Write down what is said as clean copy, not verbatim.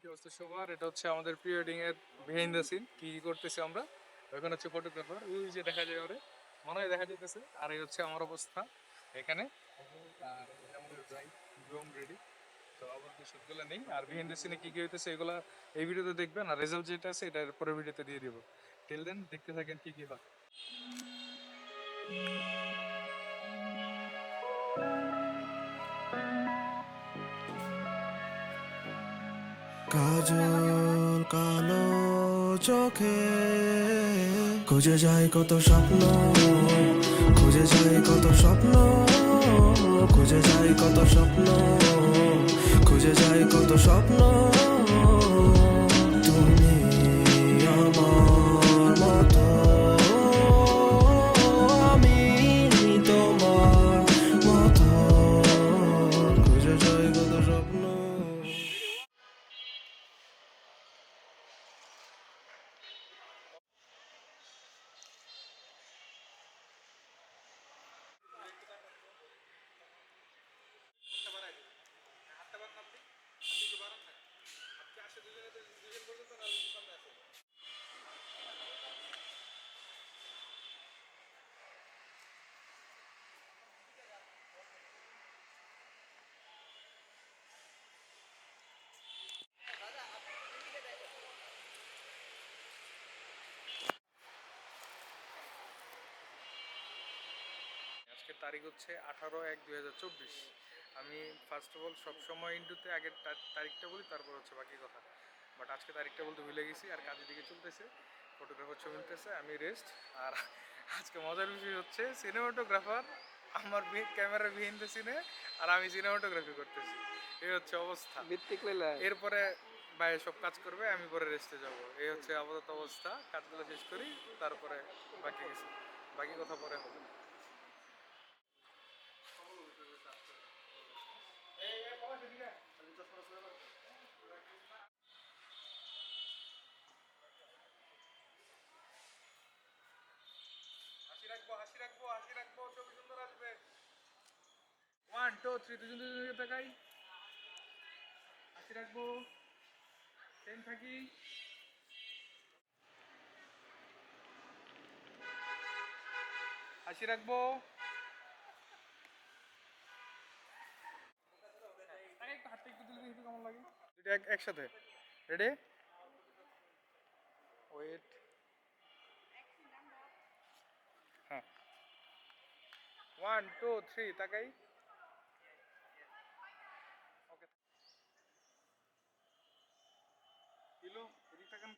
কি অবস্থা সবার? এটা হচ্ছে আমাদের প্রি ওয়েডিং এর বিহাইন্ড দ্য সিন, কি কি করতেছি আমরা। ওখানে হচ্ছে ফটোগ্রাফার, ওই যে দেখা যায় ওরে, মনে হয় দেখা যেতেছে। আর এই হচ্ছে আমার অবস্থা এখানে। আর এই যে আমাদের ব্রাইড গ্রুম রেডি। তো আপাতত শুটগুলো নেই, আর বিহাইন্ড দ্য সিনে কি কি হইতেছে এগুলা এই ভিডিওতে দেখবেন, আর রেজাল্ট যেটা আছে এটা পরের ভিডিওতে দিয়ে দিব। টিল দেন দেখতে থাকেন কি কি হয়। কাজল কালো চোখে খুঁজে যায় কত স্বপ্ন, খুঁজে যায় কত স্বপ্ন, খুঁজে যায় কত স্বপ্ন, খুঁজে যায় কত স্বপ্ন। তুমি আমার মতো, আমি তোমার মতো, খুঁজে যায় কত স্বপ্ন। আজকের তারিখ হচ্ছে 18/1/2024। আমি ফার্স্ট অফ অল সবসময় ইন্টুতে আগের তারিখটা বলি, তারপর হচ্ছে বাকি কথা। বাট আজকে তারিখটা বলতে ভুলে গেছি, আর কাজের দিকে চলতেছে, ফটোগ্রাফার ছবি নিতেছে, আমি রেস্ট। আর আজকে মজার বিষয় হচ্ছে সিনেমাটোগ্রাফার আমার ক্যামেরা বিহাইন্ড দ্য সিনে, আর আমি সিনেমাটোগ্রাফি করতেছি। এই হচ্ছে অবস্থা। এরপরে ভাই সব কাজ করবে, আমি পরে রেস্টে যাব। এই হচ্ছে আপাতত অবস্থা, কাজগুলো শেষ করি, তারপরে বাকি কিছু বাকি কথা পরে হবে। হাসি রাখবো, হাসি রাখবো, হাসি রাখবো, ছবি সুন্দর আসবে। 1 2 3, দুজন দুজনকে তাকাই, হাসি রাখবো, টেন থাকি। হাসি রাখবো, একটু হাতটা একটু তুলে দেখি তো কেমন লাগে। দুইটা একসাথে রেডি, ওয়েট। হ্যাঁ, 1 2 3 তাকাই। ওকে, কিলো এদিক তাকান।